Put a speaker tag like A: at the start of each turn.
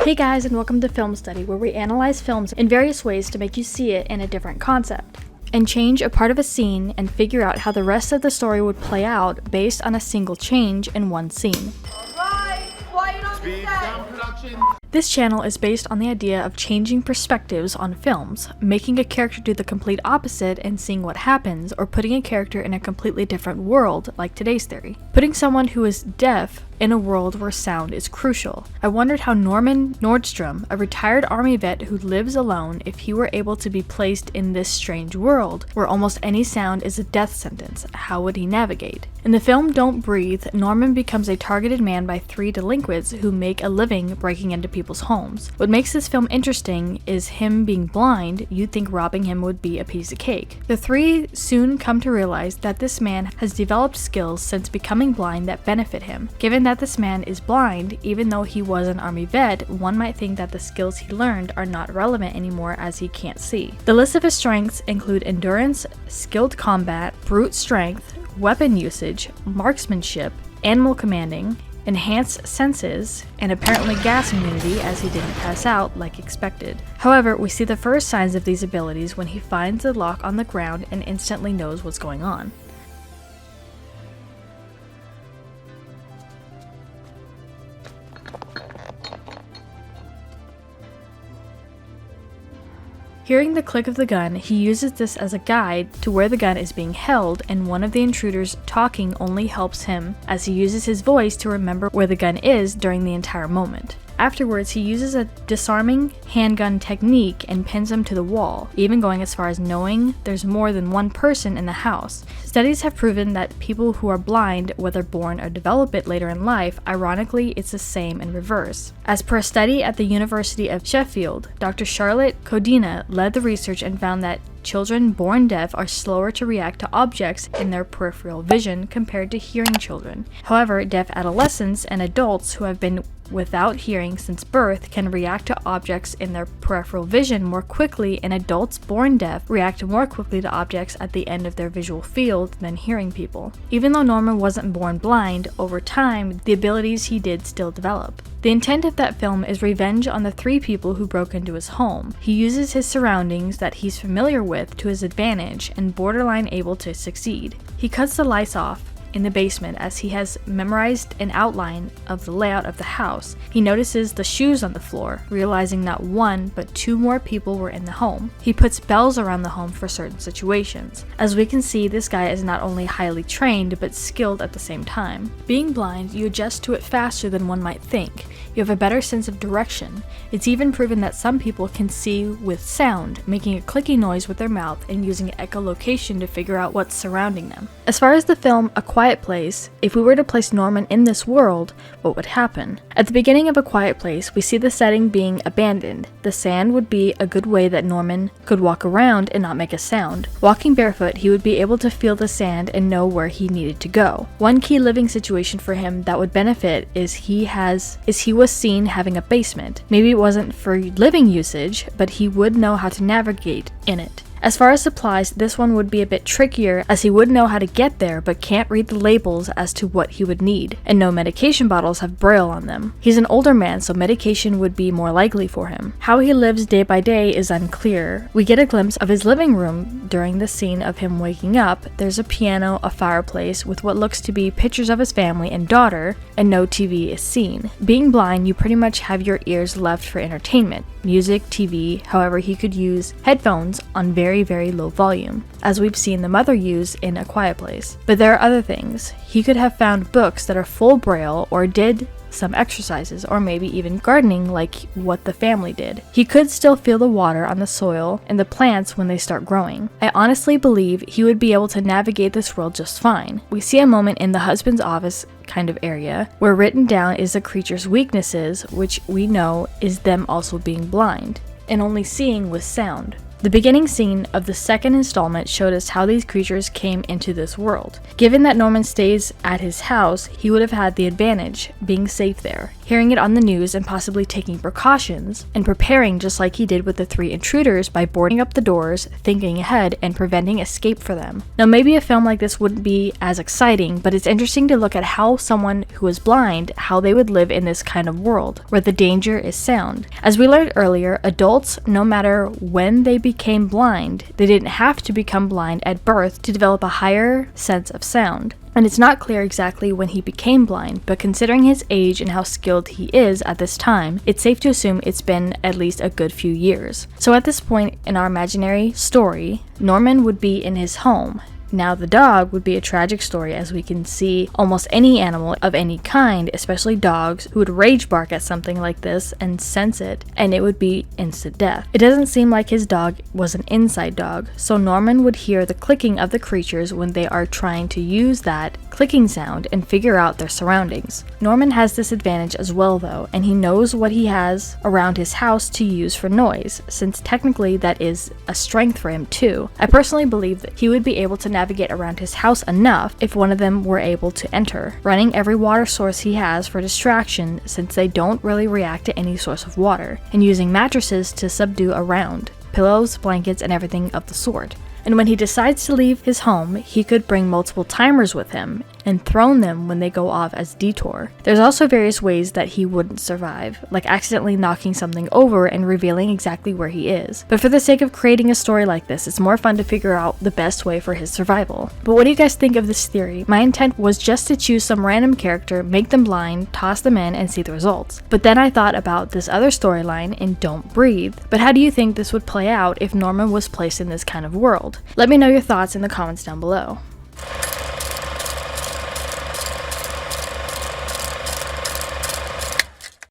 A: Hey guys, and welcome to Film Study, where we analyze films in various ways to make you see it in a different concept, and change a part of a scene and figure out how the rest of the story would play out based on a single change in one scene.
B: Alright, quiet on the set.
C: Production.
A: This channel is based on the idea of changing perspectives on films, making a character do the complete opposite and seeing what happens, or putting a character in a completely different world, like today's theory. Putting someone who is deaf in a world where sound is crucial. I wondered how Norman Nordstrom, a retired army vet who lives alone, if he were able to be placed in this strange world, where almost any sound is a death sentence, how would he navigate? In the film Don't Breathe, Norman becomes a targeted man by 3 delinquents who make a living breaking into people's homes. What makes this film interesting is him being blind. You'd think robbing him would be a piece of cake. The 3 soon come to realize that this man has developed skills since becoming blind that benefit him. Given that this man is blind, even though he was an army vet, one might think that the skills he learned are not relevant anymore as he can't see. The list of his strengths include endurance, skilled combat, brute strength, weapon usage, marksmanship, animal commanding, enhanced senses, and apparently gas immunity, as he didn't pass out like expected. However, we see the first signs of these abilities when he finds the lock on the ground and instantly knows what's going on. Hearing the click of the gun, he uses this as a guide to where the gun is being held, and one of the intruders talking only helps him as he uses his voice to remember where the gun is during the entire moment. Afterwards, he uses a disarming handgun technique and pins him to the wall, even going as far as knowing there's more than one person in the house. Studies have proven that people who are blind, whether born or develop it later in life, ironically, it's the same in reverse. As per a study at the University of Sheffield, Dr. Charlotte Codina led the research and found that children born deaf are slower to react to objects in their peripheral vision compared to hearing children. However, deaf adolescents and adults who have been without hearing since birth can react to objects in their peripheral vision more quickly, and adults born deaf react more quickly to objects at the end of their visual field than hearing people. Even though Norman wasn't born blind, over time, the abilities he did still develop. The intent of that film is revenge on the 3 people who broke into his home. He uses his surroundings that he's familiar with to his advantage and borderline able to succeed. He cuts the lights off in the basement as he has memorized an outline of the layout of the house. He notices the shoes on the floor, realizing not 1 but 2 more people were in the home. He puts bells around the home for certain situations. As we can see, this guy is not only highly trained but skilled at the same time. Being blind, you adjust to it faster than one might think. You have a better sense of direction. It's even proven that some people can see with sound, making a clicking noise with their mouth and using echolocation to figure out what's surrounding them. As far as the film A Quiet Place, if we were to place Norman in this world, what would happen? At the beginning of A Quiet Place, we see the setting being abandoned. The sand would be a good way that Norman could walk around and not make a sound. Walking barefoot, he would be able to feel the sand and know where he needed to go. One key living situation for him that would benefit is he was seen having a basement. Maybe it wasn't for living usage, but he would know how to navigate in it. As far as supplies, this one would be a bit trickier as he would know how to get there but can't read the labels as to what he would need, and no medication bottles have braille on them. He's an older man, so medication would be more likely for him. How he lives day by day is unclear. We get a glimpse of his living room during the scene of him waking up. There's a piano, a fireplace with what looks to be pictures of his family and daughter, and no TV is seen. Being blind, you pretty much have your ears left for entertainment. Music, TV, however, he could use headphones on very low volume, as we've seen the mother use in A Quiet Place. But there are other things. He could have found books that are full braille or did some exercises, or maybe even gardening like what the family did. He could still feel the water on the soil and the plants when they start growing. I honestly believe he would be able to navigate this world just fine. We see a moment in the husband's office kind of area where written down is the creature's weaknesses, which we know is them also being blind and only seeing with sound. The beginning scene of the second installment showed us how these creatures came into this world. Given that Norman stays at his house, he would have had the advantage, being safe there, hearing it on the news and possibly taking precautions, and preparing just like he did with the 3 intruders by boarding up the doors, thinking ahead, and preventing escape for them. Now maybe a film like this wouldn't be as exciting, but it's interesting to look at how someone who is blind, how they would live in this kind of world, where the danger is sound. As we learned earlier, adults, no matter when they became blind, they didn't have to become blind at birth to develop a higher sense of sound. And it's not clear exactly when he became blind, but considering his age and how skilled he is at this time, it's safe to assume it's been at least a good few years. So at this point in our imaginary story, Norman would be in his home. Now the dog would be a tragic story, as we can see almost any animal of any kind, especially dogs, who would rage bark at something like this and sense it, and it would be instant death. It doesn't seem like his dog was an inside dog, so Norman would hear the clicking of the creatures when they are trying to use that clicking sound and figure out their surroundings. Norman has this advantage as well though, and he knows what he has around his house to use for noise, since technically that is a strength for him too. I personally believe that he would be able to navigate around his house enough if one of them were able to enter, running every water source he has for distraction since they don't really react to any source of water, and using mattresses to subdue around, pillows, blankets, and everything of the sort. And when he decides to leave his home, he could bring multiple timers with him and thrown them when they go off as detour. There's also various ways that he wouldn't survive, like accidentally knocking something over and revealing exactly where he is. But for the sake of creating a story like this, it's more fun to figure out the best way for his survival. But what do you guys think of this theory? My intent was just to choose some random character, make them blind, toss them in, and see the results. But then I thought about this other storyline in Don't Breathe. But how do you think this would play out if Norman was placed in this kind of world? Let me know your thoughts in the comments down below.